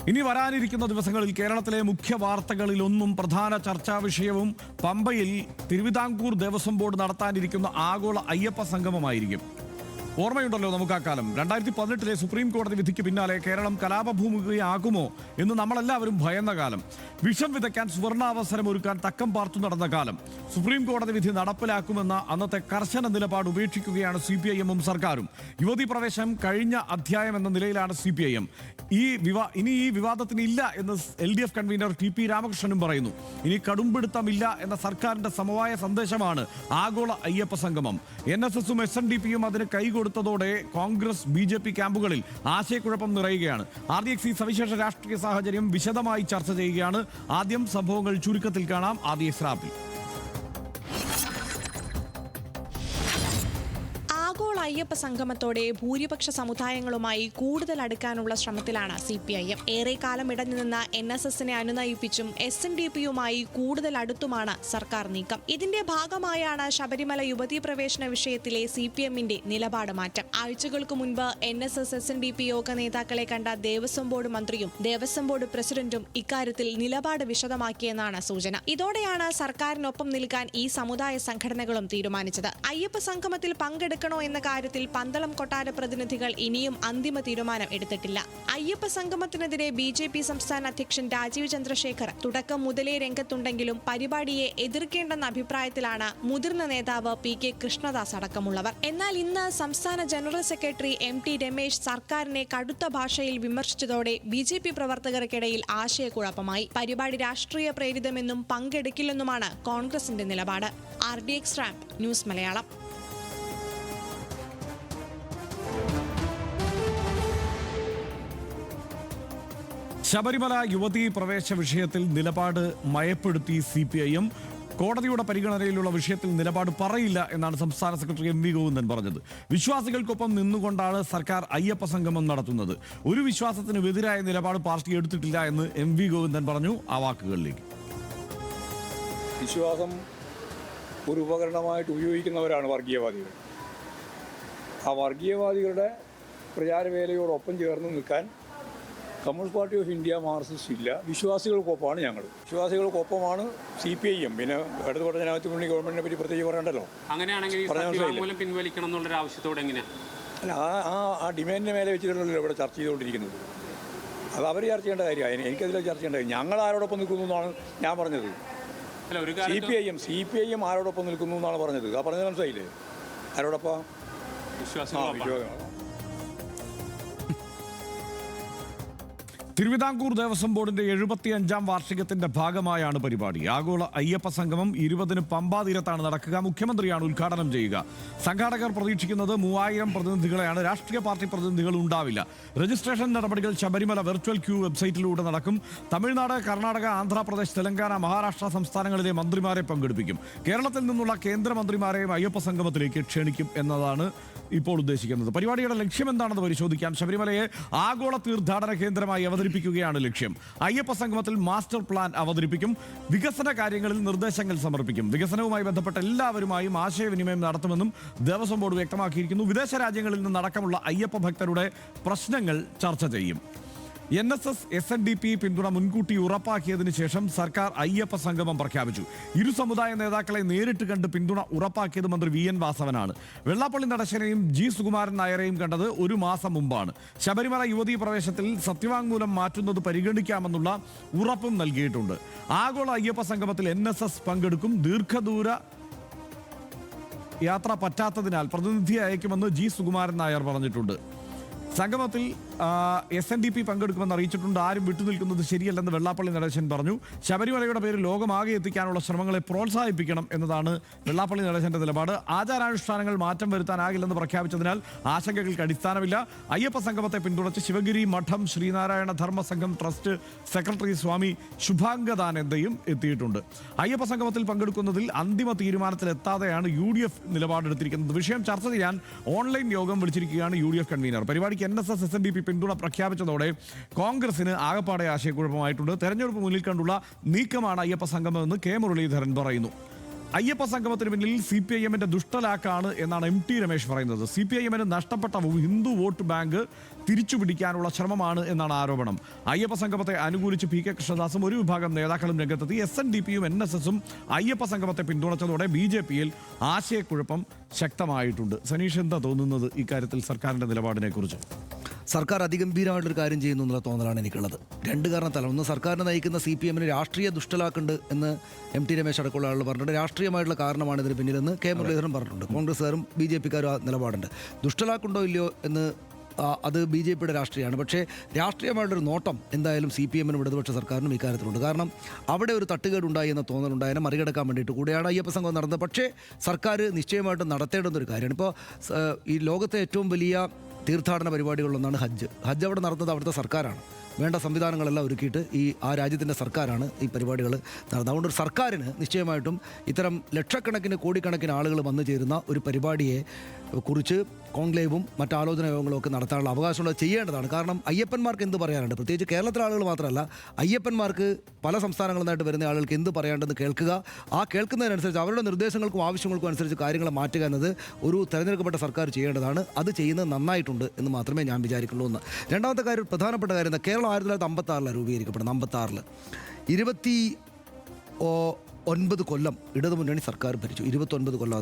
ഇനി വരാനിരിക്കുന്ന ദിവസങ്ങളിൽ കേരളത്തിലെ മുഖ്യ വാർത്തകളിലൊന്നും പ്രധാന ചർച്ചാ വിഷയവും പമ്പയിൽ തിരുവിതാംകൂർ ദേവസ്വം ബോർഡ് നടത്താനിരിക്കുന്ന ആഗോള അയ്യപ്പ സംഗമമായിരിക്കും. ഓർമ്മയുണ്ടല്ലോ നമുക്ക് ആ കാലം 2018 സുപ്രീം കോടതി വിധിക്ക് പിന്നാലെ കേരളം കലാപഭൂമികയാകുമോ എന്ന് നമ്മളെല്ലാവരും ഭയന്ന കാലം. വിഷം വിതയ്ക്കാൻ സുവർണാവസരമൊരുക്കാൻ തക്കം പാർത്തു നടന്ന കാലം. സുപ്രീം കോടതി വിധി നടപ്പിലാക്കുമെന്ന അന്നത്തെ കർശന നിലപാട് ഉപേക്ഷിക്കുകയാണ് CPIM-ഉം സർക്കാരും. യുവതീ പ്രവേശം കഴിഞ്ഞ അധ്യായം എന്ന നിലയിലാണ് CPIM. ഇനി ഈ വിവാദത്തിന് ഇല്ല എന്ന് LDF കൺവീനർ TP രാമകൃഷ്ണനും പറയുന്നു. ഇനി കടുംപിടുത്തമില്ല എന്ന സർക്കാരിന്റെ സമവായ സന്ദേശമാണ് ആഗോള അയ്യപ്പ സംഗമം. NSS-ഉം SNDP-യും അതിന് കൈകൊടുത്തതോടെ കോൺഗ്രസ് BJP ക്യാമ്പുകളിൽ ആശയക്കുഴപ്പം നിറയുകയാണ്. RDX സവിശേഷ രാഷ്ട്രീയ സാഹചര്യം വിശദമായി ചർച്ച ചെയ്യുകയാണ്. ആദ്യം സംഭവങ്ങൾ ചുരുക്കത്തിൽ കാണാം. RDX റാപ്പിൽ ആഗോള അയ്യപ്പ സംഗമത്തോടെ ഭൂരിപക്ഷ സമുദായങ്ങളുമായി കൂടുതൽ അടുക്കാനുള്ള ശ്രമത്തിലാണ് CPIM. ഏറെക്കാലം ഇടഞ്ഞു നിന്ന NSS-നെ അനുനയിപ്പിച്ചും SNDP-യുമായി കൂടുതൽ അടുത്തുമാണ് സർക്കാർ നീക്കം. ഇതിന്റെ ഭാഗമായാണ് ശബരിമല യുവതീ പ്രവേശന വിഷയത്തിലെ CPM-ന്റെ നിലപാട് മാറ്റം. ആഴ്ചകൾക്ക് മുൻപ് NSS SNDP യോഗ നേതാക്കളെ കണ്ട ദേവസ്വം ബോർഡ് മന്ത്രിയും ദേവസ്വം ബോർഡ് പ്രസിഡന്റും ഇക്കാര്യത്തിൽ നിലപാട് വിശദമാക്കിയെന്നാണ് സൂചന. ഇതോടെയാണ് സർക്കാരിനൊപ്പം നിൽക്കാൻ ഈ സമുദായ സംഘടനകളും തീരുമാനിച്ചത്. അയ്യപ്പ സംഗമത്തിൽ പങ്കെടുക്കണോ എന്ന കാര്യത്തിൽ പന്തളം കൊട്ടാര പ്രതിനിധികൾ ഇനിയും അന്തിമ തീരുമാനം എടുത്തിട്ടില്ല. അയ്യപ്പ സംഗമത്തിനെതിരെ BJP സംസ്ഥാന അധ്യക്ഷൻ രാജീവ് ചന്ദ്രശേഖർ തുടക്കം മുതലേ രംഗത്തുണ്ടെങ്കിലും പരിപാടിയെ എതിർക്കേണ്ടെന്ന അഭിപ്രായത്തിലാണ് മുതിർന്ന നേതാവ് PK കൃഷ്ണദാസ് അടക്കമുള്ളവർ. എന്നാൽ ഇന്ന് സംസ്ഥാന ജനറൽ സെക്രട്ടറി MT രമേശ് സർക്കാരിനെ കടുത്ത ഭാഷയിൽ വിമർശിച്ചതോടെ BJP പ്രവർത്തകർക്കിടയിൽ ആശയക്കുഴപ്പമായി. പരിപാടി രാഷ്ട്രീയ പ്രേരിതമെന്നും പങ്കെടുക്കില്ലെന്നുമാണ് കോൺഗ്രസിന്റെ നിലപാട്. RDX rap news Malayalam. Sabarimala യുവതീ പ്രവേശ വിഷയത്തിൽ നിലപാട് മയപ്പെടുത്തി CPIM. കോടതിയുടെ പരിഗണനയിലുള്ള വിഷയത്തിൽ നിലപാട് പറയില്ല എന്നാണ് സംസ്ഥാന സെക്രട്ടറി MV ഗോവിന്ദൻ പറഞ്ഞത്. വിശ്വാസികൾക്കൊപ്പം നിന്നുകൊണ്ടാണ് സർക്കാർ അയ്യപ്പ സംഗമം നടത്തുന്നത്. ഒരു വിശ്വാസത്തിനും എതിരായ നിലപാട് പാർട്ടി എടുത്തിട്ടില്ല എന്ന് MV ഗോവിന്ദൻ പറഞ്ഞു. ആ വാക്കുകളിലേക്ക്. വിശ്വാസം ഒരു ഉപകരണമായിട്ട് ഉപയോഗിക്കുന്നവരാണ് വർഗീയവാദികൾ. ആ വർഗീയവാദികളുടെ പ്രചാരവേലയോടൊപ്പം ചേർന്ന് നിൽക്കാൻ communist party of India Marxist ഇല്ല. വിശ്വാസികൾക്കൊപ്പമാണ് ഞങ്ങൾ. വിശ്വാസികൾക്കൊപ്പമാണ് CPIM. പിന്നെ ഇടതുപക്ഷ ജനാധിപത്യ മുന്നണി ഗവൺമെന്റിനെ പറ്റി പ്രത്യേകിച്ച് പറയണ്ടല്ലോ. അങ്ങനെയാണെങ്കിൽ പിൻവലിക്കണം എന്നുള്ളൊരു ആവശ്യത്തോടെ എങ്ങനെയാണ്? അല്ല, ആ ഡിമാൻഡിന് മേലെ വെച്ചിട്ടുള്ളല്ലോ ഇവിടെ ചർച്ച ചെയ്തുകൊണ്ടിരിക്കുന്നത്. അത് അവർ ചർച്ച ചെയ്യേണ്ട കാര്യമാണ്. എനിക്കതിൽ ചർച്ച ചെയ്യേണ്ട കാര്യം ഞങ്ങൾ ആരോടൊപ്പം നിൽക്കുന്നു എന്നാണ് ഞാൻ പറഞ്ഞത്. CPIM ആരോടൊപ്പം നിൽക്കുന്നു എന്നാണ് പറഞ്ഞത്. ആ പറഞ്ഞത് മനസ്സിലായില്ലേ? ആരോടൊപ്പം? വിശ്വാസം. തിരുവിതാംകൂർ ദേവസ്വം ബോർഡിന്റെ 75-ാം വാർഷികത്തിന്റെ ഭാഗമായാണ് പരിപാടി. ആഗോള അയ്യപ്പ സംഗമം 20-ന് പമ്പാ തീരത്താണ് നടക്കുക. മുഖ്യമന്ത്രിയാണ് ഉദ്ഘാടനം ചെയ്യുക. സംഘാടകർ പ്രതീക്ഷിക്കുന്നത് 3000 പ്രതിനിധികളെയാണ്. രാഷ്ട്രീയ പാർട്ടി പ്രതിനിധികൾ ഉണ്ടാവില്ല. രജിസ്ട്രേഷൻ നടപടികൾ ശബരിമല വെർച്വൽ ക്യൂ വെബ്സൈറ്റിലൂടെ നടക്കും. തമിഴ്നാട്, കർണാടക, ആന്ധ്രാപ്രദേശ്, തെലങ്കാന, മഹാരാഷ്ട്ര സംസ്ഥാനങ്ങളിലെ മന്ത്രിമാരെ പങ്കെടുപ്പിക്കും. കേരളത്തിൽ നിന്നുള്ള കേന്ദ്രമന്ത്രിമാരെയും അയ്യപ്പ സംഗമത്തിലേക്ക് ക്ഷണിക്കും എന്നതാണ് ഇപ്പോൾ ഉദ്ദേശിക്കുന്നത്. പരിപാടിയുടെ ലക്ഷ്യം എന്താണെന്ന് പരിശോധിക്കാൻ ശബരിമലയെ ആഗോള തീർത്ഥാടന കേന്ദ്രമായി അവതരിപ്പിക്കുകയാണ് ലക്ഷ്യം. അയ്യപ്പ സംഗമത്തിൽ മാസ്റ്റർ പ്ലാൻ അവതരിപ്പിക്കും. വികസന കാര്യങ്ങളിൽ നിർദ്ദേശങ്ങൾ സമർപ്പിക്കും. വികസനവുമായി ബന്ധപ്പെട്ട എല്ലാവരുമായും ആശയവിനിമയം നടത്തുമെന്നും ദേവസ്വം ബോർഡ് വ്യക്തമാക്കിയിരിക്കുന്നു. വിദേശ രാജ്യങ്ങളിൽ നിന്നടക്കമുള്ള അയ്യപ്പ ഭക്തരുടെ പ്രശ്നങ്ങൾ ചർച്ച ചെയ്യും. NSS SNDP പിന്തുണ മുൻകൂട്ടി ഉറപ്പാക്കിയതിനു ശേഷം സർക്കാർ അയ്യപ്പ സംഗമം പ്രഖ്യാപിച്ചു. ഇരു സമുദായ നേതാക്കളെ നേരിട്ട് കണ്ട് പിന്തുണ ഉറപ്പാക്കിയത് മന്ത്രി VN വാസവനാണ്. വെള്ളാപ്പള്ളി നടേശനെയും G സുകുമാരൻ നായരെയും കണ്ടത് ഒരു മാസം മുമ്പാണ്. ശബരിമല യുവതീ പ്രവേശത്തിൽ സത്യവാങ്മൂലം മാറ്റുന്നത് പരിഗണിക്കാമെന്നുള്ള ഉറപ്പും നൽകിയിട്ടുണ്ട്. ആഗോള അയ്യപ്പ സംഗമത്തിൽ NSS പങ്കെടുക്കും. ദീർഘദൂര യാത്ര പറ്റാത്തതിനാൽ പ്രതിനിധിയെ അയക്കുമെന്ന് G സുകുമാരൻ നായർ പറഞ്ഞിട്ടുണ്ട്. സംഗമത്തിൽ SNDP പങ്കെടുക്കുമെന്ന് അറിയിച്ചിട്ടുണ്ട്. ആരും വിട്ടുനിൽക്കുന്നത് ശരിയല്ലെന്ന് വെള്ളാപ്പള്ളി നടേശൻ പറഞ്ഞു. ശബരിമലയുടെ പേരിൽ ലോകമാകെ എത്തിക്കാനുള്ള ശ്രമങ്ങളെ പ്രോത്സാഹിപ്പിക്കണം എന്നതാണ് വെള്ളാപ്പള്ളി നടേശന്റെ നിലപാട്. ആചാരാനുഷ്ഠാനങ്ങൾ മാറ്റം വരുത്താനാകില്ലെന്ന് പ്രഖ്യാപിച്ചതിനാൽ ആശങ്കകൾക്ക് അടിസ്ഥാനമില്ല. അയ്യപ്പ സംഗമത്തെ പിന്തുണച്ച് ശിവഗിരി മഠം ശ്രീനാരായണ ധർമ്മ സംഘം ട്രസ്റ്റ് സെക്രട്ടറി സ്വാമി ശുഭാംഗദാനന്ദയും എത്തിയിട്ടുണ്ട്. അയ്യപ്പ സംഗമത്തിൽ പങ്കെടുക്കുന്നതിൽ അന്തിമ തീരുമാനത്തിലെത്താതെയാണ് UDF നിലപാടെടുത്തിരിക്കുന്നത്. വിഷയം ചർച്ച ചെയ്യാൻ ഓൺലൈൻ യോഗം വിളിച്ചിരിക്കുകയാണ് UDF കൺവീനർ. പരിപാടിക്ക് NSS SNDP പിന്തുണ പ്രഖ്യാപിച്ചതോടെ കോൺഗ്രസിന് ആകപ്പാടെ ആശയക്കുഴപ്പമായിട്ടുണ്ട്. തെരഞ്ഞെടുപ്പ് മുന്നിൽ കണ്ടുള്ള നീക്കമാണ് അയ്യപ്പ സംഗമമെന്ന് K മുരളീധരൻ പറയുന്നു. അയ്യപ്പ സംഗമത്തിന് പിന്നിൽ CPIMന്റെ ദുഷ്ടലാക്കാണ് എന്നാണ് MT രമേശ് പറയുന്നത്. CPIMന് നഷ്ടപ്പെട്ട ഹിന്ദു വോട്ട് ബാങ്ക് തിരിച്ചുപിടിക്കാനുള്ള ശ്രമമാണ് എന്നാണ് ആരോപണം. അയ്യപ്പ സംഗമത്തെ അനുകൂലിച്ച് PK കൃഷ്ണദാസും ഒരു വിഭാഗം നേതാക്കളും രംഗത്തെത്തി. SNDPയും NSSും അയ്യപ്പ സംഗമത്തെ പിന്തുണച്ചതോടെ BJPയിൽ ആശയക്കുഴപ്പം ശക്തമായിട്ടുണ്ട്. സനീഷ്, എന്താ തോന്നുന്നത് ഇക്കാര്യത്തിൽ സർക്കാരിന്റെ നിലപാടിനെ കുറിച്ച്? സർക്കാർ അതിഗംഭീരമായിട്ടൊരു കാര്യം ചെയ്യുന്നു എന്നുള്ള തോന്നലാണ് എനിക്കുള്ളത്. രണ്ട് കാരണത്താലാണ്. ഒന്ന്, സർക്കാരിനെ നയിക്കുന്ന CPMന് രാഷ്ട്രീയ ദുഷ്ടലാക്കുണ്ട് എന്ന് MT രമേശ് അടക്കമുള്ള ആളുകൾ പറഞ്ഞിട്ടുണ്ട്. രാഷ്ട്രീയമായിട്ടുള്ള കാരണമാണ് ഇതിന് പിന്നിലെന്ന് K മുരളീധരൻ പറഞ്ഞിട്ടുണ്ട്. കോൺഗ്രസ്സുകാരും BJPക്കാരും ആ നിലപാടുണ്ട്. ദുഷ്ടലാക്കുണ്ടോ ഇല്ലയോ എന്ന് അത് BJPയുടെ രാഷ്ട്രീയമാണ്. പക്ഷേ രാഷ്ട്രീയമായിട്ടൊരു നോട്ടം എന്തായാലും CPMനും ഇടതുപക്ഷ സർക്കാരിനും ഇക്കാര്യത്തിലുണ്ട്. കാരണം അവിടെ ഒരു തട്ടുകേടുണ്ടായി എന്ന തോന്നലുണ്ടായതിനെ മറികടക്കാൻ വേണ്ടിയിട്ട് കൂടെയാണ് അയ്യപ്പ സംഘം നടന്നത്. പക്ഷേ സർക്കാർ നിശ്ചയമായിട്ടും നടത്തേണ്ടുന്ന ഒരു കാര്യമാണ്. ഇപ്പോൾ ഈ ലോകത്തെ ഏറ്റവും വലിയ തീർത്ഥാടന പരിപാടികളിലൊന്നാണ് ഹജ്ജ്. അവിടെ നടന്നത് അവിടുത്തെ സർക്കാരാണ്. വേണ്ട സംവിധാനങ്ങളെല്ലാം ഒരുക്കിയിട്ട് ആ രാജ്യത്തിൻ്റെ സർക്കാരാണ് ഈ പരിപാടികൾ നടന്നത്. അതുകൊണ്ട് ഒരു സർക്കാരിന് നിശ്ചയമായിട്ടും ഇത്തരം ലക്ഷക്കണക്കിന് കോടിക്കണക്കിന് ആളുകൾ വന്നു ചേരുന്ന ഒരു പരിപാടിയെ കുറിച്ച് കോൺക്ലേവും മറ്റ് ആലോചന യോഗങ്ങളും ഒക്കെ നടത്താനുള്ള അവകാശമുള്ളത് ചെയ്യേണ്ടതാണ്. കാരണം അയ്യപ്പന്മാർക്ക് എന്ത് പറയാനുണ്ട്, പ്രത്യേകിച്ച് കേരളത്തിലെ ആളുകൾ മാത്രമല്ല, അയ്യപ്പന്മാർക്ക് പല സംസ്ഥാനങ്ങളിൽ നിന്നായിട്ട് വരുന്ന ആളുകൾക്ക് എന്ത് പറയേണ്ടതെന്ന് കേൾക്കുക. ആ കേൾക്കുന്നതിനനുസരിച്ച് അവരുടെ നിർദ്ദേശങ്ങൾക്കും ആവശ്യങ്ങൾക്കും അനുസരിച്ച് കാര്യങ്ങൾ മാറ്റുക എന്നത് ഒരു തെരഞ്ഞെടുക്കപ്പെട്ട സർക്കാർ ചെയ്യേണ്ടതാണ്. അത് ചെയ്യുന്നത് നന്നായിട്ടുണ്ട് എന്ന് മാത്രമേ ഞാൻ വിചാരിക്കുള്ളൂ. എന്ന്. രണ്ടാമത്തെ കാര്യം, പ്രധാനപ്പെട്ട കാര്യം എന്താ, കേരളം 1956 രൂപീകരിക്കപ്പെടുന്നത്. 56 29 കൊല്ലം ഇടതുമുന്നണി സർക്കാർ ഭരിച്ചു. 29 കൊല്ലം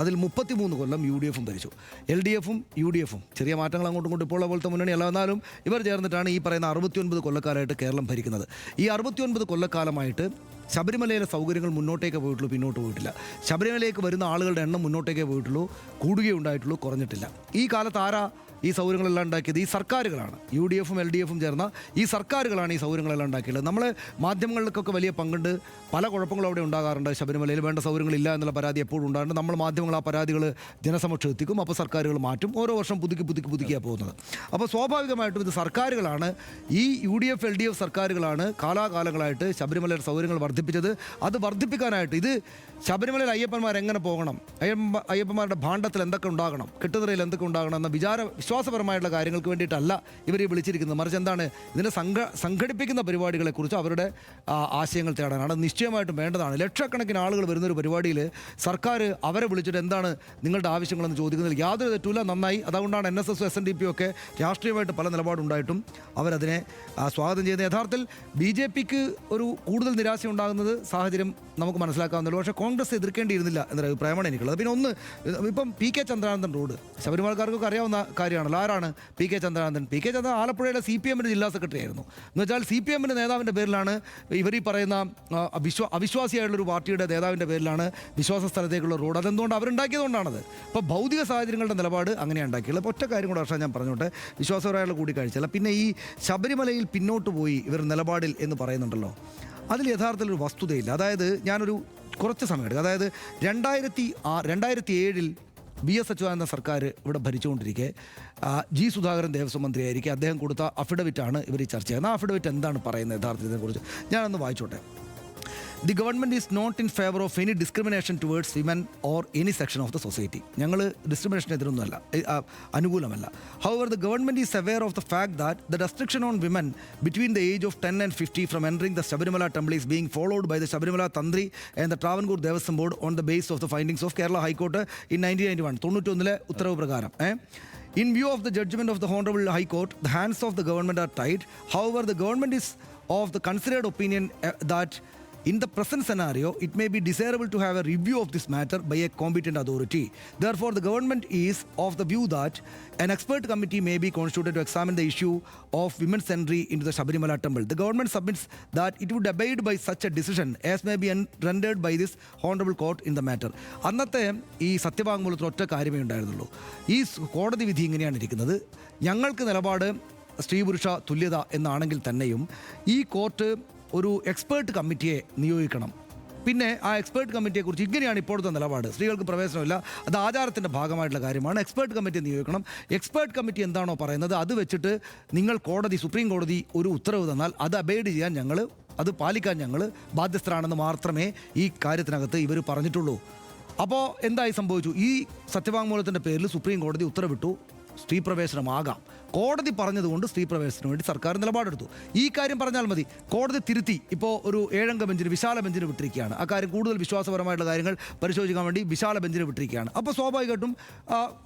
അതിൽ 33 കൊല്ലം UDFും ഭരിച്ചു. LDFും UDFും ചെറിയ മാറ്റങ്ങൾ അങ്ങോട്ടും ഇങ്ങോട്ടും ഇപ്പോൾ പോലത്തെ മുന്നണി അല്ല, എന്നാലും ഇവർ ചേർന്നിട്ടാണ് ഈ പറയുന്ന 69 കൊല്ലക്കാലമായിട്ട് കേരളം ഭരിക്കുന്നത്. ഈ 69 കൊല്ലക്കാലമായിട്ട് ശബരിമലയിലെ സൗകര്യങ്ങൾ മുന്നോട്ടേക്ക് പോയിട്ടുള്ളൂ, പിന്നോട്ട് പോയിട്ടില്ല. ശബരിമലയിലേക്ക് വരുന്ന ആളുകളുടെ എണ്ണം മുന്നോട്ടേക്കേ പോയിട്ടുള്ളൂ, കൂടുകയുണ്ടായിട്ടുള്ളൂ, കുറഞ്ഞിട്ടില്ല. ഈ കാലത്ത് ആരാ ഈ സൗകര്യങ്ങളെല്ലാം ഉണ്ടാക്കിയത്? ഈ സർക്കാരുകളാണ്. UDFും LDFും ചേർന്ന ഈ സർക്കാരുകളാണ് ഈ സൗകര്യങ്ങളെല്ലാം ഉണ്ടാക്കിയത്. നമ്മളെ മാധ്യമങ്ങളിലേക്കൊക്കെ വലിയ പങ്കുണ്ട്. പല കുഴപ്പങ്ങളും അവിടെ ഉണ്ടാകാറുണ്ട്. ശബരിമലയിൽ വേണ്ട സൗകര്യങ്ങളില്ല എന്നുള്ള പരാതി എപ്പോഴും ഉണ്ടാകുന്നുണ്ട്. നമ്മൾ മാധ്യമങ്ങൾ ആ പരാതികൾ ജനസമക്ഷം എത്തിക്കും. അപ്പോൾ സർക്കാരുകൾ മാറ്റും. ഓരോ വർഷം പുതുക്കിയാണ് പോകുന്നത്. അപ്പോൾ സ്വാഭാവികമായിട്ടും ഇത് സർക്കാരുകളാണ്, ഈ UDF LDF സർക്കാരുകളാണ് കാലാകാലങ്ങളായിട്ട് ശബരിമലയുടെ സൗകര്യങ്ങൾ വർദ്ധിപ്പിച്ചത്. അത് വർദ്ധിപ്പിക്കാനായിട്ട് ഇത് ശബരിമലയിൽ അയ്യപ്പന്മാർ എങ്ങനെ പോകണം, അയ്യപ്പന്മാരുടെ ഭാണ്ഡത്തിൽ എന്തൊക്കെ ഉണ്ടാകണം, കെട്ടുതറയിൽ എന്തൊക്കെ ഉണ്ടാകണം എന്ന വിശ്വാസപരമായിട്ടുള്ള കാര്യങ്ങൾക്ക് വേണ്ടിയിട്ടല്ല ഇവർ ഈ വിളിച്ചിരിക്കുന്നത്. മറിച്ച് എന്താണ്, ഇതിനെ സംഘടിപ്പിക്കുന്ന പരിപാടികളെക്കുറിച്ച് അവരുടെ ആശയങ്ങൾ തേടാനാണ്. നിശ്ചയമായിട്ടും വേണ്ടതാണ്. ലക്ഷക്കണക്കിന് ആളുകൾ വരുന്നൊരു പരിപാടിയിൽ സർക്കാർ അവരെ വിളിച്ചിട്ട് എന്താണ് നിങ്ങളുടെ ആവശ്യങ്ങളെന്ന് ചോദിക്കുന്നതിൽ യാതൊരു തെറ്റുമില്ല. നന്നായി. അതുകൊണ്ടാണ് NSS SNDP ഒക്കെ രാഷ്ട്രീയമായിട്ട് പല നിലപാടുണ്ടായിട്ടും അവരതിനെ സ്വാഗതം ചെയ്യുന്നത്. യഥാർത്ഥത്തിൽ BJPക്ക് ഒരു കൂടുതൽ നിരാശ ഉണ്ടാകുന്നത് സാഹചര്യം നമുക്ക് മനസ്സിലാക്കാവുന്നല്ലോ. പക്ഷേ കോൺഗ്രസ് എതിർക്കേണ്ടിയിരുന്നില്ല എന്നൊരു അഭിപ്രായമാണ് എനിക്കുള്ളത്. പിന്നെ ഒന്ന്, ഇപ്പം PK ചന്ദ്രാനന്ദൻ റോഡ് ശബരിമലക്കാർക്കൊക്കെ അറിയാവുന്ന കാര്യമാണല്ലോ. ആരാണ് PK ചന്ദ്രാനന്ദൻ? PK ചന്ദ്രൻ ആലപ്പുഴയിലെ CPMന്റെ ജില്ലാ സെക്രട്ടറി ആയിരുന്നു. എന്ന് വെച്ചാൽ CPMന്റെ നേതാവിൻ്റെ പേരിലാണ് ഇവർ ഈ പറയുന്ന അവിശ്വാസിയായിട്ടുള്ളൊരു പാർട്ടിയുടെ നേതാവിൻ്റെ പേരിലാണ് വിശ്വാസ സ്ഥലത്തേക്കുള്ള റോഡ്. അതെന്തുകൊണ്ട് അവരുണ്ടാക്കിയതുകൊണ്ടാണത്. ഇപ്പോൾ ഭൗതിക സാഹചര്യങ്ങളുടെ നിലപാട് അങ്ങനെയാണ് ഉണ്ടാക്കിയുള്ളത്. ഒറ്റ കാര്യം കൂടെ വർഷം ഞാൻ പറഞ്ഞോട്ടെ, വിശ്വാസപരമായുള്ള കൂടിക്കാഴ്ചയല്ല. പിന്നെ ഈ ശബരിമലയിൽ പിന്നോട്ട് പോയി ഇവർ നിലപാടിൽ എന്ന് പറയുന്നുണ്ടല്ലോ, അതിൽ യഥാർത്ഥത്തിൽ ഒരു വസ്തുതയില്ല. അതായത് ഞാനൊരു കുറച്ച് സമയം എടുക്കും. അതായത് 2007 BS അച്യുതാനന്ദ സർക്കാർ ഇവിടെ ഭരിച്ചുകൊണ്ടിരിക്കെ G സുധാകരൻ ദേവസ്വം മന്ത്രിയായിരിക്കെ അദ്ദേഹം കൊടുത്ത അഫിഡവിറ്റാണ് ഇവർ ഈ ചർച്ച ചെയ്യുന്നത്. ആ അഫിഡവിറ്റ് എന്താണ് പറയുന്നത് യഥാർത്ഥത്തിനെക്കുറിച്ച് ഞാനൊന്ന് വായിച്ചോട്ടെ. The government is not in favor of any discrimination towards women or any section of the society. ഞങ്ങൾ ഡിസ്ക്രിമിനേഷനെതിരൊന്നുമല്ല, അനുകൂലമല്ല. However, the government is aware of the fact that the restriction on women between the age of 10 and 50 from entering the Sabarimala temple is being followed by the Sabarimala Tantri and the Travancore Devaswam Board on the basis of the findings of Kerala High Court in 1991. 91 ഉത്തരവ് പ്രകാരം. In view of the judgment of the Honorable High Court, the hands of the government are tied. However, the government is of the considered opinion that in the present scenario, it may be desirable to have a review of this matter by a competent authority. Therefore, the government is of the view that an expert committee may be constituted to examine the issue of women's entry into the Sabarimala temple. The government submits that it would abide by such a decision as may be rendered by this honorable court in the matter. അന്നത്തെ ഈ സത്യവാങ്മൂലത്തിൽ ഒറ്റ കാര്യമേ ഉണ്ടായിരുന്നുള്ളൂ. ഈ കോടതി വിധി ഇങ്ങനെയാണ് ഇരിക്കുന്നത്. ഞങ്ങൾക്ക് നിലപാട് സ്ത്രീ പുരുഷ തുല്യത എന്നാണെങ്കിൽ തന്നെയും ഈ കോർട്ട് ഒരു എക്സ്പേർട്ട് കമ്മിറ്റിയെ നിയോഗിക്കണം. പിന്നെ ആ എക്സ്പേർട്ട് കമ്മിറ്റിയെക്കുറിച്ച് ഇങ്ങനെയാണ് ഇപ്പോഴത്തെ നിലപാട്. സ്ത്രീകൾക്ക് പ്രവേശനമില്ല, അത് ആചാരത്തിൻ്റെ ഭാഗമായിട്ടുള്ള കാര്യമാണ്. എക്സ്പേർട്ട് കമ്മിറ്റിയെ നിയോഗിക്കണം. എക്സ്പേർട്ട് കമ്മിറ്റി എന്താണോ പറയുന്നത് അത് വെച്ചിട്ട് നിങ്ങൾ സുപ്രീം കോടതി ഒരു ഉത്തരവ് തന്നാൽ അത് അബൈഡ് ചെയ്യാൻ അത് പാലിക്കാൻ ഞങ്ങൾ ബാധ്യസ്ഥരാണെന്ന് മാത്രമേ ഈ കാര്യത്തിനകത്ത് ഇവർ പറഞ്ഞിട്ടുള്ളൂ. അപ്പോൾ എന്തായി സംഭവിച്ചു? ഈ സത്യവാങ്മൂലത്തിൻ്റെ പേരിൽ സുപ്രീം കോടതി ഉത്തരവിട്ടു സ്ത്രീ പ്രവേശനമാകാം. കോടതി പറഞ്ഞതുകൊണ്ട് സ്ത്രീ പ്രവേശനത്തിന് വേണ്ടി സർക്കാർ നിലപാടെടുത്തു. ഈ കാര്യം പറഞ്ഞാൽ മതി. കോടതി തിരുത്തി ഇപ്പോൾ ഒരു 7-അംഗ ബെഞ്ചിന്, വിശാല ബെഞ്ചിന് വിട്ടിരിക്കുകയാണ്. ആ കാര്യം കൂടുതൽ വിശ്വാസപരമായിട്ടുള്ള കാര്യങ്ങൾ പരിശോധിക്കാൻ വേണ്ടി വിശാല ബെഞ്ചിന് വിട്ടിരിക്കുകയാണ്. അപ്പോൾ സ്വാഭാവികമായിട്ടും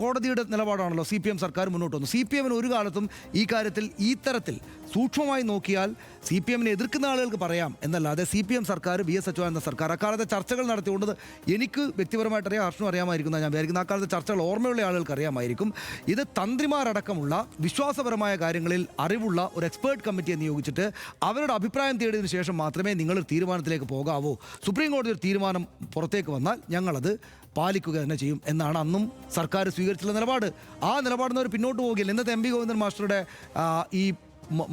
കോടതിയുടെ നിലപാടാണല്ലോ CPM സർക്കാർ മുന്നോട്ട് വന്നു. CPM ഒരു കാലത്തും ഈ കാര്യത്തിൽ ഈ തരത്തിൽ സൂക്ഷ്മമായി നോക്കിയാൽ CPM-നെ എതിർക്കുന്ന ആളുകൾക്ക് പറയാം എന്നല്ലാതെ CPM സർക്കാർ, VS അച്യുതാനന്ദ സർക്കാർ അക്കാലത്തെ ചർച്ചകൾ നടത്തിക്കൊണ്ട് എനിക്ക് വ്യക്തിപരമായിട്ട് അറിയാം, ഹർഷനും അറിയാമായിരിക്കും ഞാൻ വിചാരിക്കുന്ന. ആ കാലത്തെ ചർച്ചകൾ ഓർമ്മയുള്ള ആളുകൾക്ക് അറിയാമായിരിക്കും. ഇത് തന്ത്രിമാരടക്കമുള്ള വിശ്വാസപരമായ കാര്യങ്ങളിൽ അറിവുള്ള ഒരു എക്സ്പേർട്ട് കമ്മിറ്റിയെ നിയോഗിച്ചിട്ട് അവരുടെ അഭിപ്രായം തേടിയതിനു ശേഷം മാത്രമേ നിങ്ങളൊരു തീരുമാനത്തിലേക്ക് പോകാവൂ. സുപ്രീം കോടതി ഒരു തീരുമാനം പുറത്തേക്ക് വന്നാൽ ഞങ്ങളത് പാലിക്കുക തന്നെ ചെയ്യും എന്നാണ് അന്നും സർക്കാർ സ്വീകരിച്ചുള്ള നിലപാട്. ആ നിലപാടിൽ നിന്ന് പിന്നോട്ട് പോവുകയില്ല. ഇന്നത്തെ MP ഗോവിന്ദൻ മാസ്റ്ററുടെ ഈ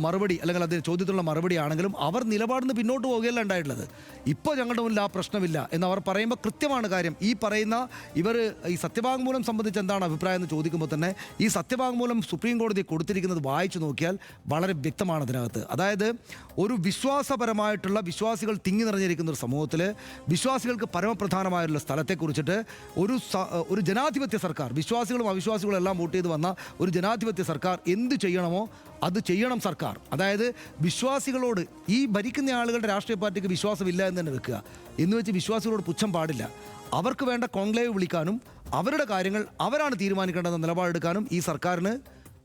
മറുപടി അല്ലെങ്കിൽ അതിന് ചോദ്യത്തിലുള്ള മറുപടി ആണെങ്കിലും അവർ നിലപാടിന് പിന്നോട്ട് പോവുകയല്ല ഉണ്ടായിട്ടുള്ളത്. ഇപ്പോൾ ഞങ്ങളുടെ മുന്നിൽ ആ പ്രശ്നമില്ല എന്നവർ പറയുമ്പോൾ കൃത്യമാണ് കാര്യം. ഈ പറയുന്ന ഇവർ ഈ സത്യവാങ്മൂലം സംബന്ധിച്ച് എന്താണ് അഭിപ്രായം എന്ന് ചോദിക്കുമ്പോൾ തന്നെ ഈ സത്യവാങ്മൂലം സുപ്രീം കോടതി കൊടുത്തിരിക്കുന്നത് വായിച്ചു നോക്കിയാൽ വളരെ വ്യക്തമാണ് അതിനകത്ത്. അതായത് ഒരു വിശ്വാസപരമായിട്ടുള്ള വിശ്വാസികൾ തിങ്ങി നിറഞ്ഞിരിക്കുന്ന ഒരു സമൂഹത്തിൽ വിശ്വാസികൾക്ക് പരമപ്രധാനമായുള്ള സ്ഥലത്തെക്കുറിച്ചിട്ട് ഒരു ജനാധിപത്യ സർക്കാർ, വിശ്വാസികളും അവിശ്വാസികളും എല്ലാം വോട്ട് ചെയ്ത് വന്ന ഒരു ജനാധിപത്യ സർക്കാർ എന്ത് ചെയ്യണമോ അത് ചെയ്യണം സർക്കാർ. അതായത് വിശ്വാസികളോട്, ഈ ഭരിക്കുന്ന ആളുകളുടെ രാഷ്ട്രീയ പാർട്ടിക്ക് വിശ്വാസമില്ല എന്ന് തന്നെ വെക്കുക എന്ന് വെച്ച് വിശ്വാസികളോട് പുച്ഛം പാടില്ല. അവർക്ക് വേണ്ട കോൺക്ലേവ് വിളിക്കാനും അവരുടെ കാര്യങ്ങൾ അവരാണ് തീരുമാനിക്കേണ്ടതെന്ന നിലപാടെടുക്കാനും ഈ സർക്കാരിന്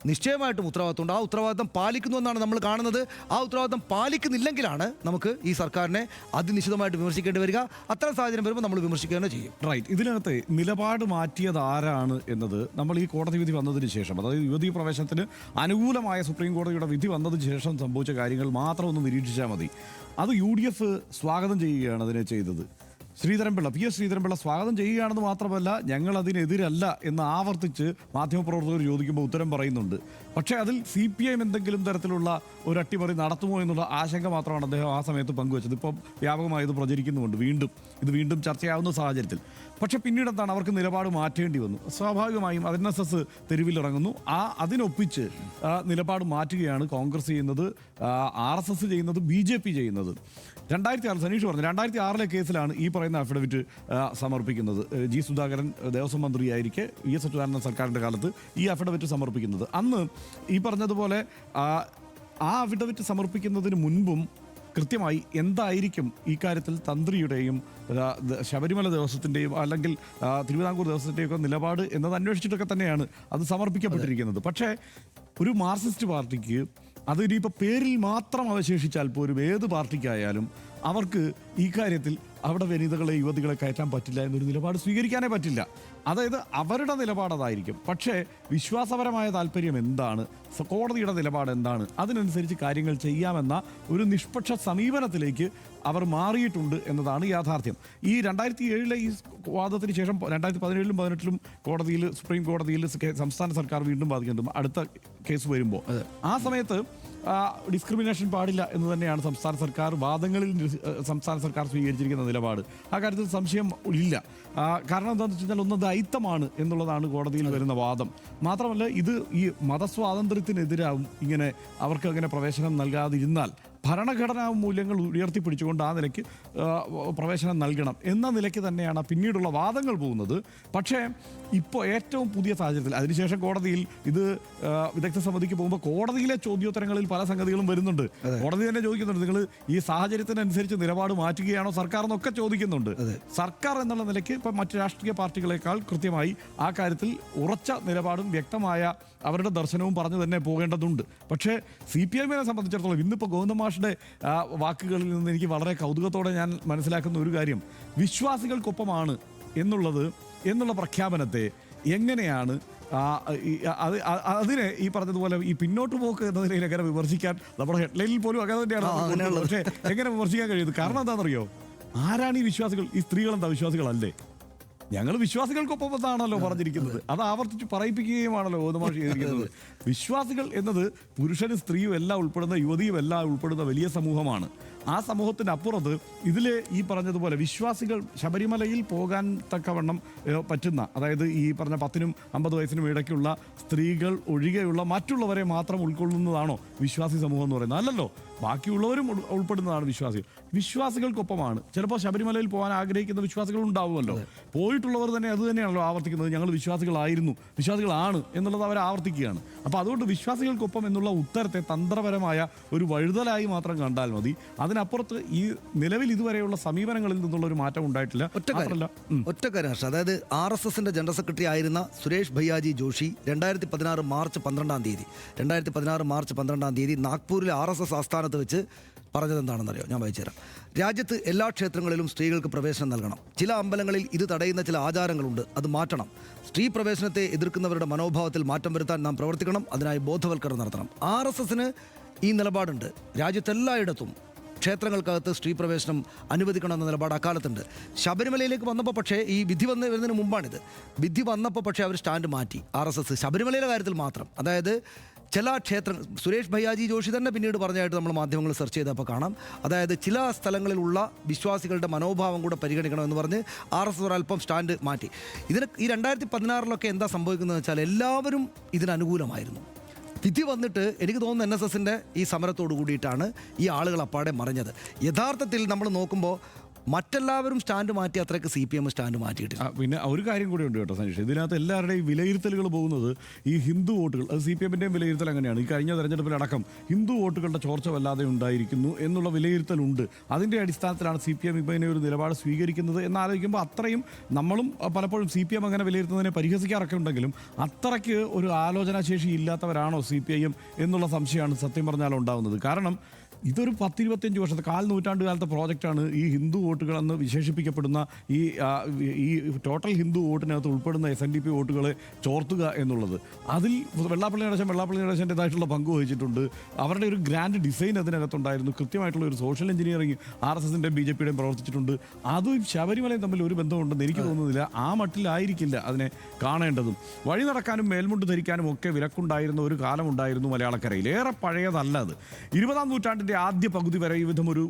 നിശ്ചയമായിട്ടും ഉത്തരവാദിത്തമുണ്ട്. ആ ഉത്തരവാദിത്തം പാലിക്കുന്നു എന്നാണ് നമ്മൾ കാണുന്നത്. ആ ഉത്തരവാദിത്തം പാലിക്കുന്നില്ലെങ്കിലാണ് നമുക്ക് ഈ സർക്കാരിനെ അതിനിശ്ചിതമായിട്ട് വിമർശിക്കേണ്ടി വരിക. അത്തരം സാഹചര്യം വരുമ്പോൾ നമ്മൾ വിമർശിക്കുക തന്നെ ചെയ്യും. റൈറ്റ്. ഇതിനകത്ത് നിലപാട് മാറ്റിയത് ആരാണ് എന്നത് നമ്മൾ ഈ കോടതി വിധി വന്നതിന് ശേഷം, അതായത് യുവതീ പ്രവേശനത്തിന് അനുകൂലമായ സുപ്രീം കോടതിയുടെ വിധി വന്നതിന് ശേഷം സംഭവിച്ച കാര്യങ്ങൾ മാത്രം ഒന്ന് നിരീക്ഷിച്ചാൽ മതി. അത് UDF സ്വാഗതം ചെയ്യുകയാണ് അതിനെ ചെയ്തത്. ശ്രീധരൻപിള്ള, PS ശ്രീധരൻപിള്ള സ്വാഗതം ചെയ്യുകയാണെന്ന് മാത്രമല്ല, ഞങ്ങൾ അതിനെതിരല്ല എന്ന് ആവർത്തിച്ച് മാധ്യമപ്രവർത്തകർ ചോദിക്കുമ്പോൾ ഉത്തരം പറയുന്നുണ്ട്. പക്ഷേ അതിൽ CPM എന്തെങ്കിലും തരത്തിലുള്ള ഒരു അട്ടിമറി നടത്തുമോ എന്നുള്ള ആശങ്ക മാത്രമാണ് അദ്ദേഹം ആ സമയത്ത് പങ്കുവച്ചത്. ഇപ്പം വ്യാപകമായി ഇത് പ്രചരിക്കുന്നുമുണ്ട്. വീണ്ടും ചർച്ചയാവുന്ന സാഹചര്യത്തിൽ പക്ഷേ പിന്നീട് എന്താണ്, അവർക്ക് നിലപാട് മാറ്റേണ്ടി വന്നു. സ്വാഭാവികമായും NSS തെരുവിലിറങ്ങുന്നു. അതിനൊപ്പിച്ച് നിലപാട് മാറ്റുകയാണ് കോൺഗ്രസ് ചെയ്യുന്നത്, RSS ചെയ്യുന്നത്, BJP ചെയ്യുന്നത്. 2006 സനീഷ് പറഞ്ഞു 2006 കേസിലാണ് ഈ പറയുന്ന അഫിഡവിറ്റ് സമർപ്പിക്കുന്നത്. G സുധാകരൻ ദേവസ്വം മന്ത്രിയായിരിക്കെ VS അച്യുതാനന്ദ സർക്കാരിൻ്റെ കാലത്ത് ഈ അഫിഡവിറ്റ് സമർപ്പിക്കുന്നത്. അന്ന് ഈ പറഞ്ഞതുപോലെ ആ അഫിഡവിറ്റ് സമർപ്പിക്കുന്നതിന് മുൻപും കൃത്യമായി എന്തായിരിക്കും ഈ കാര്യത്തിൽ തന്ത്രിയുടെയും ശബരിമല ദേവസ്വത്തിൻ്റെയും അല്ലെങ്കിൽ തിരുവിതാംകൂർ ദേവസ്വത്തിൻ്റെയും ഒക്കെ നിലപാട് എന്നത് അന്വേഷിച്ചിട്ടൊക്കെ തന്നെയാണ് അത് സമർപ്പിക്കപ്പെട്ടിരിക്കുന്നത്. പക്ഷേ ഒരു മാർക്സിസ്റ്റ് പാർട്ടിക്ക് അതിനിപ്പോൾ പേരിൽ മാത്രം അവശേഷിച്ചാൽ പോലും ഏത് പാർട്ടിക്കായാലും അവർക്ക് ഈ കാര്യത്തിൽ അവിടെ വനിതകളെ, യുവതികളെ കയറ്റാൻ പറ്റില്ല എന്നൊരു നിലപാട് സ്വീകരിക്കാനേ പറ്റില്ല. അതായത് അവരുടെ നിലപാട് അതായിരിക്കും. പക്ഷേ വിശ്വാസപരമായ താല്പര്യം എന്താണ്, കോടതിയുടെ നിലപാട് എന്താണ്, അതിനനുസരിച്ച് കാര്യങ്ങൾ ചെയ്യാമെന്ന ഒരു നിഷ്പക്ഷ സമീപനത്തിലേക്ക് അവർ മാറിയിട്ടുണ്ട് എന്നതാണ് യാഥാർത്ഥ്യം. ഈ 2007 ഈ വാദത്തിന് ശേഷം 2017-ലും 2018-ലും കോടതിയിൽ, സുപ്രീം കോടതിയിൽ സംസ്ഥാന സർക്കാർ വീണ്ടും ബാധിക്കുന്നുണ്ട് അടുത്ത കേസ് വരുമ്പോൾ. ആ സമയത്ത് ഡിസ്ക്രിമിനേഷൻ പാടില്ല എന്ന് തന്നെയാണ് സംസ്ഥാന സർക്കാർ വാദങ്ങളിൽ സംസ്ഥാന സർക്കാർ സ്വീകരിച്ചിരിക്കുന്ന നിലപാട്. ആ കാര്യത്തിൽ സംശയം ഇല്ല. കാരണം എന്താണെന്ന് വെച്ച് കഴിഞ്ഞാൽ ഒന്ന് ദൈത്തമാണ് എന്നുള്ളതാണ് കോടതിയിൽ വരുന്ന വാദം. മാത്രമല്ല ഇത് ഈ മതസ്വാതന്ത്ര്യത്തിനെതിരാവും ഇങ്ങനെ അവർക്ക് അങ്ങനെ പ്രവേശനം നൽകാതിരുന്നാൽ. ഭരണഘടനാ മൂല്യങ്ങൾ ഉയർത്തിപ്പിടിച്ചുകൊണ്ട് ആ നിലയ്ക്ക് പ്രവേശനം നൽകണം എന്ന നിലയ്ക്ക് തന്നെയാണ് പിന്നീടുള്ള വാദങ്ങൾ പോകുന്നത്. പക്ഷേ ഇപ്പോൾ ഏറ്റവും പുതിയ സാഹചര്യത്തിൽ അതിനുശേഷം കോടതിയിൽ ഇത് വിദഗ്ധ സമിതിക്ക് പോകുമ്പോൾ കോടതിയിലെ ചോദ്യോത്തരങ്ങളിൽ പല സംഗതികളും വരുന്നുണ്ട്. കോടതി തന്നെ ചോദിക്കുന്നുണ്ട്, നിങ്ങൾ ഈ സാഹചര്യത്തിനനുസരിച്ച് നിലപാട് മാറ്റുകയാണോ സർക്കാർ എന്നൊക്കെ ചോദിക്കുന്നുണ്ട്. സർക്കാർ എന്നുള്ള നിലയ്ക്ക് ഇപ്പം മറ്റ് രാഷ്ട്രീയ പാർട്ടികളെക്കാൾ കൃത്യമായി ആ കാര്യത്തിൽ ഉറച്ച നിലപാടും വ്യക്തമായ അവരുടെ ദർശനവും പറഞ്ഞു തന്നെ പോകേണ്ടതുണ്ട്. പക്ഷേ CPM-നെ സംബന്ധിച്ചിടത്തോളം ഇന്നിപ്പോൾ ഗോവിന്ദ മാഷിന്റെ വാക്കുകളിൽ നിന്ന് എനിക്ക് വളരെ കൗതുകത്തോടെ ഞാൻ മനസ്സിലാക്കുന്ന ഒരു കാര്യം, വിശ്വാസികൾക്കൊപ്പമാണ് എന്നുള്ള പ്രഖ്യാപനത്തെ എങ്ങനെയാണ് അതിനെ ഈ പറഞ്ഞതുപോലെ ഈ പിന്നോട്ട് പോക്ക് എന്നതിനെ എങ്ങനെ വിമർശിക്കാൻ, നമ്മുടെ ഹെഡ്ലൈനിൽ പോലും അങ്ങനെ തന്നെയാണ്. പക്ഷേ എങ്ങനെ വിമർശിക്കാൻ കഴിയുന്നത്? കാരണം എന്താണെന്നറിയോ, ആരാണ് ഈ വിശ്വാസികൾ? ഈ സ്ത്രീകളെന്താ വിശ്വാസികളല്ലേ? ഞങ്ങൾ വിശ്വാസികൾക്കൊപ്പം എന്നാണല്ലോ പറഞ്ഞിരിക്കുന്നത്. അത് ആവർത്തിച്ച് പറയിപ്പിക്കുകയുമാണല്ലോ ഗോതമാഷ് ചെയ്തിരിക്കുന്നത്. വിശ്വാസികൾ എന്നത് പുരുഷനും സ്ത്രീയും എല്ലാം ഉൾപ്പെടുന്ന, യുവതിയും എല്ലാം ഉൾപ്പെടുന്ന വലിയ സമൂഹമാണ്. ആ സമൂഹത്തിനപ്പുറത്ത് ഇതിൽ ഈ പറഞ്ഞതുപോലെ വിശ്വാസികൾ ശബരിമലയിൽ പോകാൻ തക്കവണ്ണം പറ്റുന്ന, അതായത് ഈ പറഞ്ഞ 10-നും 50 വയസ്സിനും ഇടയ്ക്കുള്ള സ്ത്രീകൾ ഒഴികെയുള്ള മറ്റുള്ളവരെ മാത്രം ഉൾക്കൊള്ളുന്നതാണോ വിശ്വാസി സമൂഹം എന്ന് പറയുന്നത്? അല്ലല്ലോ. ബാക്കിയുള്ളവരും ഉൾപ്പെടുന്നതാണ് വിശ്വാസികൾക്കൊപ്പമാണ്. ചിലപ്പോൾ ശബരിമലയിൽ പോകാൻ ആഗ്രഹിക്കുന്ന വിശ്വാസികൾ ഉണ്ടാവുമല്ലോ. പോയിട്ടുള്ളവർ തന്നെ അത് തന്നെയാണല്ലോ ആവർത്തിക്കുന്നത്, ഞങ്ങൾ വിശ്വാസികളാണ് എന്നുള്ളത് അവർ ആവർത്തിക്കുകയാണ്. അപ്പോൾ അതുകൊണ്ട് വിശ്വാസികൾക്കൊപ്പം എന്നുള്ള ഉത്തരത്തെ തന്ത്രപരമായ ഒരു വഴുതലായി മാത്രം കണ്ടാൽ മതി. അതിനപ്പുറത്ത് ഈ നിലവിൽ ഇതുവരെയുള്ള സമീപനങ്ങളിൽ നിന്നുള്ള ഒരു മാറ്റം ഉണ്ടായിട്ടില്ല. ഒറ്റ കാര്യം ഹർഷ, അതായത് RSSന്റെ ജനറൽ സെക്രട്ടറി ആയിരുന്ന സുരേഷ് ഭയ്യാജി ജോഷി 2016 മാർച്ച് 12 തീയതി നാഗ്പൂരിലെ RSS ആസ്ഥാനത്ത് വെച്ച് പറഞ്ഞത് എന്താണെന്നറിയോ? ഞാൻ വായിച്ചുതരാം. രാജ്യത്ത് എല്ലാ ക്ഷേത്രങ്ങളിലും സ്ത്രീകൾക്ക് പ്രവേശനം നൽകണം. ചില അമ്പലങ്ങളിൽ ഇത് തടയുന്ന ചില ആചാരങ്ങളുണ്ട്, അത് മാറ്റണം. സ്ത്രീ പ്രവേശനത്തെ എതിർക്കുന്നവരുടെ മനോഭാവത്തിൽ മാറ്റം വരുത്താൻ നാം പ്രവർത്തിക്കണം. അതിനായി ബോധവൽക്കരണം നടത്തണം. RSSന് ഈ നിലപാടുണ്ട്. രാജ്യത്തെല്ലായിടത്തും ക്ഷേത്രങ്ങൾക്കകത്ത് സ്ത്രീ പ്രവേശനം അനുവദിക്കണമെന്ന നിലപാട് അക്കാലത്തുണ്ട്. ശബരിമലയിലേക്ക് വന്നപ്പോൾ പക്ഷേ ഈ വിധി വരുന്നതിന് മുമ്പാണിത്. വിധി വന്നപ്പോൾ പക്ഷേ അവർ സ്റ്റാൻഡ് മാറ്റി. RSS ശബരിമലയുടെ കാര്യത്തിൽ മാത്രം, അതായത് ചില ക്ഷേത്രങ്ങൾ, സുരേഷ് ഭയ്യാജി ജോഷി തന്നെ പിന്നീട് പറഞ്ഞായിട്ട് നമ്മൾ മാധ്യമങ്ങൾ സെർച്ച് ചെയ്തപ്പോൾ കാണാം. അതായത് ചില സ്ഥലങ്ങളിലുള്ള വിശ്വാസികളുടെ മനോഭാവം കൂടെ പരിഗണിക്കണമെന്ന് പറഞ്ഞ് RSS ഒരല്പം സ്റ്റാൻഡ് മാറ്റി. ഈ 2016 എന്താ സംഭവിക്കുന്നത് വെച്ചാൽ എല്ലാവരും ഇതിനനുകൂലമായിരുന്നു. വിധി വന്നിട്ട് എനിക്ക് തോന്നുന്നു NSSന്റെ ഈ സമരത്തോടു കൂടിയിട്ടാണ് ഈ ആളുകൾ അപ്പാടെ മറിഞ്ഞത്. യഥാർത്ഥത്തിൽ നമ്മൾ നോക്കുമ്പോൾ മറ്റെല്ലാവരും സ്റ്റാൻഡ് മാറ്റി, അത്രയ്ക്ക് CPM സ്റ്റാൻഡ് മാറ്റിയിട്ടില്ല. പിന്നെ ഒരു കാര്യം കൂടി ഉണ്ട് കേട്ടോ സനീഷ്, ഇതിനകത്ത് എല്ലാവരുടെയും വിലയിരുത്തലുകൾ പോകുന്നത് ഈ ഹിന്ദു വോട്ടുകൾ, അത് CPMന്റെയും വിലയിരുത്തൽ അങ്ങനെയാണ്. ഈ കഴിഞ്ഞ തെരഞ്ഞെടുപ്പിലടക്കം ഹിന്ദു വോട്ടുകളുടെ ചോർച്ച വല്ലാതെ ഉണ്ടായിരിക്കുന്നു എന്നുള്ള വിലയിരുത്തലുണ്ട്. അതിൻ്റെ അടിസ്ഥാനത്തിലാണ് CPM ഇങ്ങനെ ഒരു നിലപാട് സ്വീകരിക്കുന്നത് എന്നാലോചിക്കുമ്പോൾ അത്രയും നമ്മളും പലപ്പോഴും CPM അങ്ങനെ വിലയിരുത്തുന്നതിനെ പരിഹസിക്കാറൊക്കെ ഉണ്ടെങ്കിലും അത്രയ്ക്ക് ഒരു ആലോചനാശേഷി ഇല്ലാത്തവരാണോ CPIM എന്നുള്ള സംശയമാണ് സത്യം പറഞ്ഞാൽ ഉണ്ടാകുന്നത്. കാരണം ഇതൊരു 10-25 വർഷത്തെ നൂറ്റാണ്ട് കാലത്തെ പ്രോജക്റ്റാണ് ഈ ഹിന്ദു വോട്ടുകളെന്ന് വിശേഷിപ്പിക്കപ്പെടുന്ന ഈ ടോട്ടൽ ഹിന്ദു വോട്ടിനകത്ത് ഉൾപ്പെടുന്ന SNDP വോട്ടുകളെ ചോർത്തുക എന്നുള്ളത്. അതിൽ വെള്ളാപ്പള്ളി നടേശൻ്റെതായിട്ടുള്ള പങ്ക് വഹിച്ചിട്ടുണ്ട്. അവരുടെ ഒരു ഗ്രാൻഡ് ഡിസൈൻ അതിനകത്തുണ്ടായിരുന്നു. കൃത്യമായിട്ടുള്ള ഒരു സോഷ്യൽ എഞ്ചിനീയറിംഗ് RSSൻ്റെയും BJPയുടെയും പ്രവർത്തിച്ചിട്ടുണ്ട്. അതും ശബരിമലയും തമ്മിൽ ഒരു ബന്ധമുണ്ടെന്ന് എനിക്ക് തോന്നുന്നില്ല. ആ മട്ടിലായിരിക്കില്ല അതിനെ കാണേണ്ടതും. വഴി നടക്കാനും മേൽമുണ്ട് ധരിക്കാനും ഒക്കെ വിലക്കുണ്ടായിരുന്ന ഒരു കാലമുണ്ടായിരുന്നു മലയാളക്കരയിൽ. ഏറെ പഴയതല്ല അത്. 20-ാം നൂറ്റാണ്ടിൻ്റെ ആദ്യ പകുതി വരെ ഈ വിധം ഒരു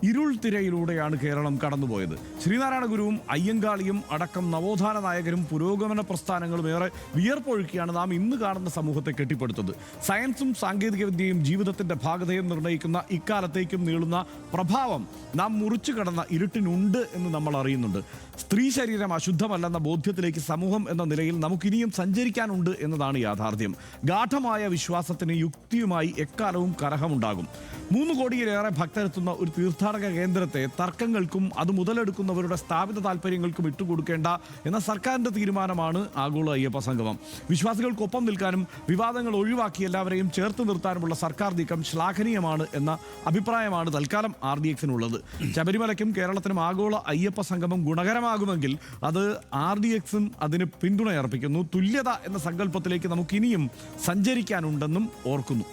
ഇരുൾ തിരയിലൂടെയാണ് കേരളം കടന്നുപോയത്. ശ്രീനാരായണ ഗുരുവും അയ്യങ്കാളിയും അടക്കം നവോത്ഥാന നായകരും പുരോഗമന പ്രസ്ഥാനങ്ങളും ഏറെ വിയർപ്പൊഴുക്കിയാണ് നാം ഇന്ന് കാണുന്ന സമൂഹത്തെ കെട്ടിപ്പടുത്തത്. സയൻസും സാങ്കേതികവിദ്യയും ജീവിതത്തിൻ്റെ ഭാഗതയും നിർണ്ണയിക്കുന്ന ഇക്കാലത്തേക്കും നീളുന്ന പ്രഭാവം നാം മുറിച്ചു കടന്ന ഇരുട്ടിനുണ്ട് എന്ന് നമ്മൾ അറിയുന്നുണ്ട്. സ്ത്രീ ശരീരം അശുദ്ധമല്ലെന്ന ബോധ്യത്തിലേക്ക് സമൂഹം എന്ന നിലയിൽ നമുക്കിനിയും സഞ്ചരിക്കാനുണ്ട് എന്നതാണ് യാഥാർത്ഥ്യം. ഗാഠമായ വിശ്വാസത്തിന് യുക്തിയുമായി എക്കാലവും കലഹമുണ്ടാകും. 3 കോടിയിലേറെ ഭക്തരെത്തുന്ന ഒരു തീർത്ഥാടക കേന്ദ്രത്തെ തർക്കങ്ങൾക്കും അത് മുതലെടുക്കുന്നവരുടെ സ്ഥാപിത താല്പര്യങ്ങൾക്കും ഇട്ടുകൊടുക്കേണ്ട എന്ന സർക്കാരിൻ്റെ തീരുമാനമാണ് ആഗോള അയ്യപ്പ സംഗമം. വിശ്വാസികൾക്കൊപ്പം നിൽക്കാനും വിവാദങ്ങൾ ഒഴിവാക്കി എല്ലാവരെയും ചേർത്ത് നിർത്താനുമുള്ള സർക്കാർ നീക്കം ശ്ലാഘനീയമാണ് എന്ന അഭിപ്രായമാണ് തൽക്കാലം RDXനുള്ളത്. ശബരിമലയ്ക്കും കേരളത്തിനും ആഗോള അയ്യപ്പ സംഗമം ഗുണകരമാകുമെങ്കിൽ അത് RDXും അതിന് പിന്തുണയർപ്പിക്കുന്നു. തുല്യത എന്ന സങ്കല്പത്തിലേക്ക് നമുക്കിനിയും സഞ്ചരിക്കാനുണ്ടെന്നും ഓർക്കുന്നു.